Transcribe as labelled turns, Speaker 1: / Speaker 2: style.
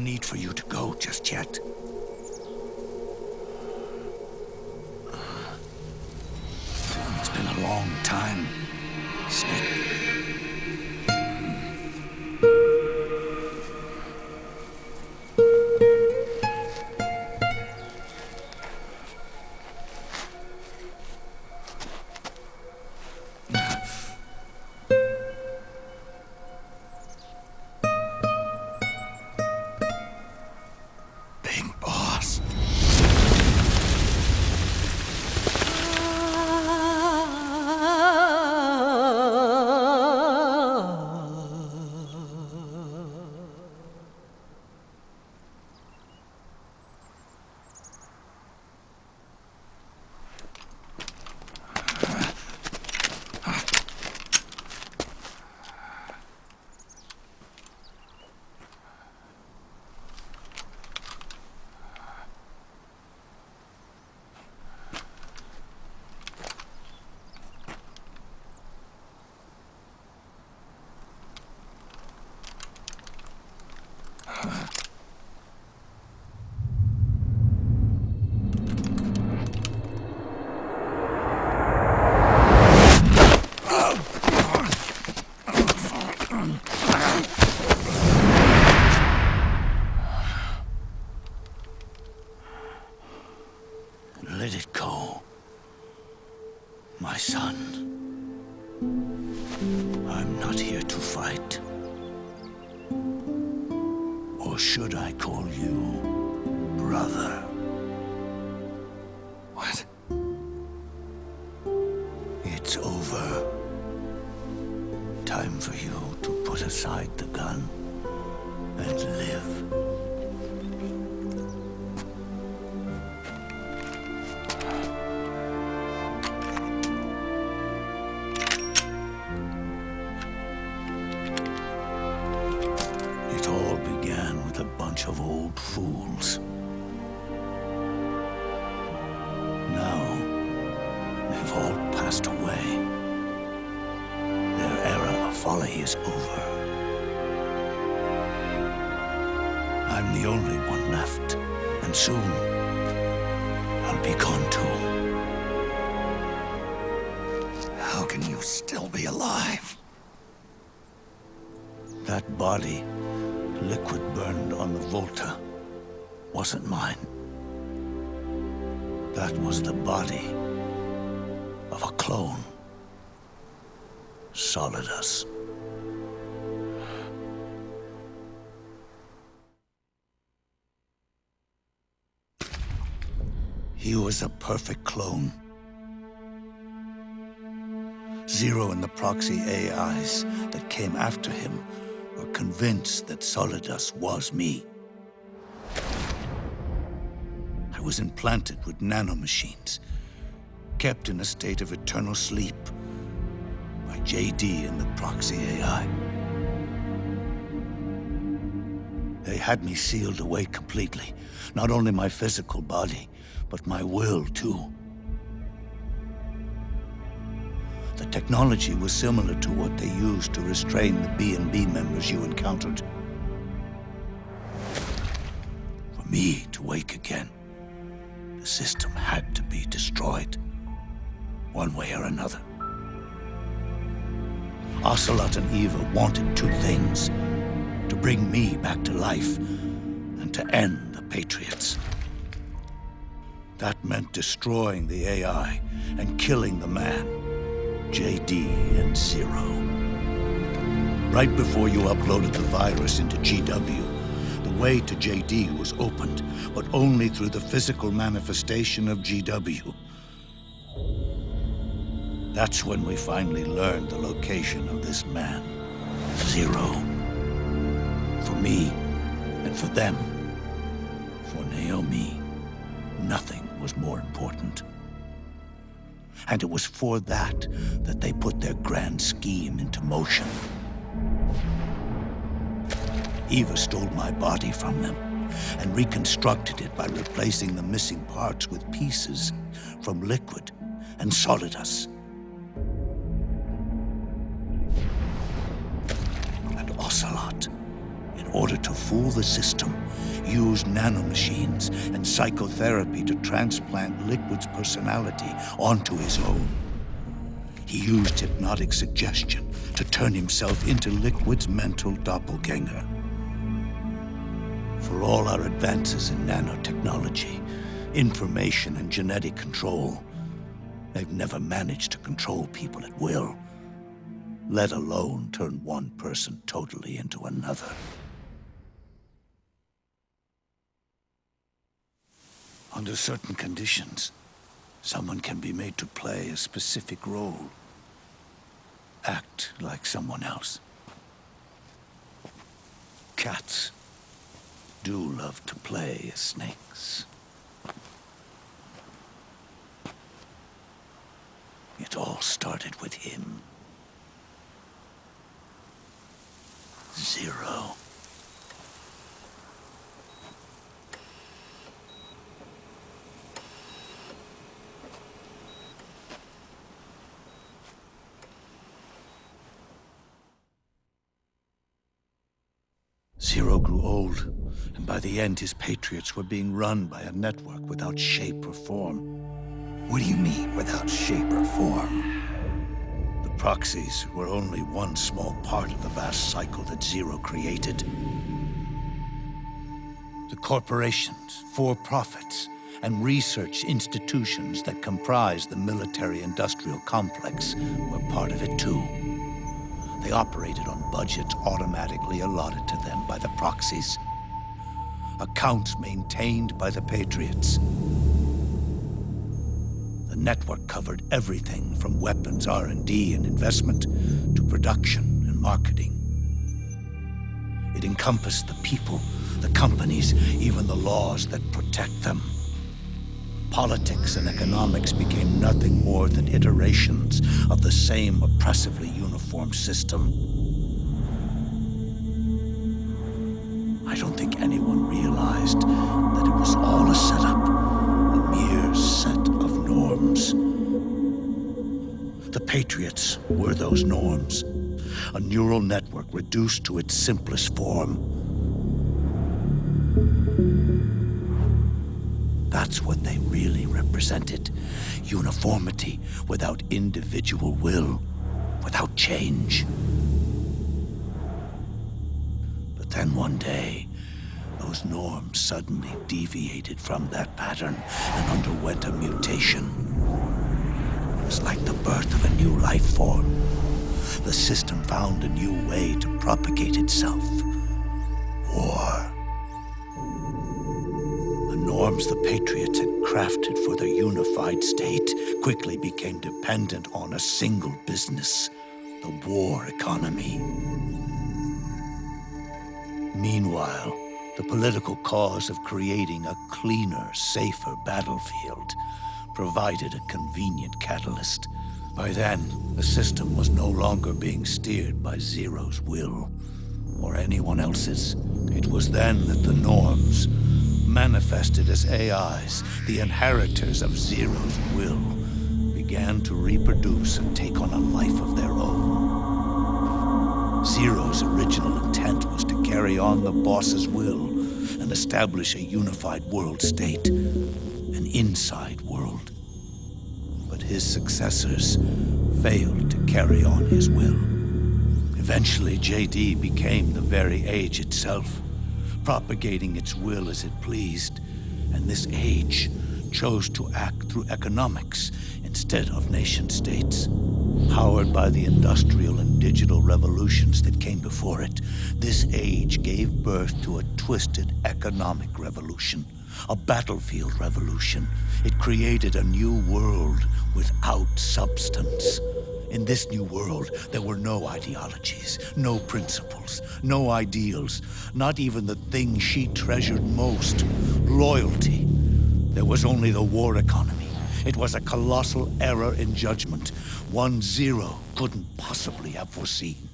Speaker 1: need for you to go just yet. It's been a long time, Snake. Let it go, my son. I'm not here to fight. Or should I call you brother? What? It's over. Time for you to put aside the gun and live. It all began with a bunch of old fools. Now, they've all passed away. Their era of folly is over. I'm the only one left, and soon I'll be gone too. How can you still be alive? That body, liquid burned on the Volta, wasn't mine. That was the body of a clone. Solidus. He was a perfect clone. Zero and the proxy AIs that came after him were convinced that Solidus was me. I was implanted with nanomachines, kept in a state of eternal sleep by JD and the proxy AI. They had me sealed away completely, not only my physical body, but my will too. The technology was similar to what they used to restrain the B&B members you encountered. For me to wake again, the system had to be destroyed, one way or another. Ocelot and Eva wanted two things: to bring me back to life and to end the Patriots. That meant destroying the AI and killing the man, JD and Zero. Right before you uploaded the virus into GW, the way to JD was opened, but only through the physical manifestation of GW. That's when we finally learned the location of this man, Zero. For me, and for them, for Naomi, nothing was more important. And it was for that they put their grand scheme into motion. Eva stole my body from them and reconstructed it by replacing the missing parts with pieces from Liquid and Solidus. And Ocelot, in order to fool the system, used nanomachines and psychotherapy to transplant Liquid's personality onto his own. He used hypnotic suggestion to turn himself into Liquid's mental doppelganger. For all our advances in nanotechnology, information and genetic control, they've never managed to control people at will, let alone turn one person totally into another. Under certain conditions, someone can be made to play a specific role, act like someone else. Cats do love to play as snakes. It all started with him. Zero. Zero grew old, and by the end his patriots were being run by a network without shape or form.
Speaker 2: What do you mean, without shape or form?
Speaker 1: The proxies were only one small part of the vast cycle that Zero created. The corporations, for-profits, and research institutions that comprise the military-industrial complex were part of it too. They operated on budgets automatically allotted to them by the proxies. Accounts maintained by the Patriots. The network covered everything from weapons R&D and investment to production and marketing. It encompassed the people, the companies, even the laws that protect them. Politics and economics became nothing more than iterations of the same oppressively uniform system. I don't think anyone realized that it was all a setup, a mere set of norms. The Patriots were those norms, a neural network reduced to its simplest form. That's what they really represented. Uniformity without individual will, without change. But then one day, those norms suddenly deviated from that pattern and underwent a mutation. It was like the birth of a new life form. The system found a new way to propagate itself. War. The norms the Patriots had crafted for their unified state quickly became dependent on a single business, the war economy. Meanwhile, the political cause of creating a cleaner, safer battlefield provided a convenient catalyst. By then, the system was no longer being steered by Zero's will, or anyone else's. It was then that the norms, manifested as AIs, the inheritors of Zero's will, began to reproduce and take on a life of their own. Zero's original intent was to carry on the boss's will and establish a unified world state, an inside world. But his successors failed to carry on his will. Eventually, JD became the very age itself, propagating its will as it pleased, and this age chose to act through economics instead of nation-states. Powered by the industrial and digital revolutions that came before it, this age gave birth to a twisted economic revolution, a battlefield revolution. It created a new world without substance. In this new world, there were no ideologies, no principles, no ideals, not even the thing she treasured most, loyalty. There was only the war economy. It was a colossal error in judgment, one Zero couldn't possibly have foreseen.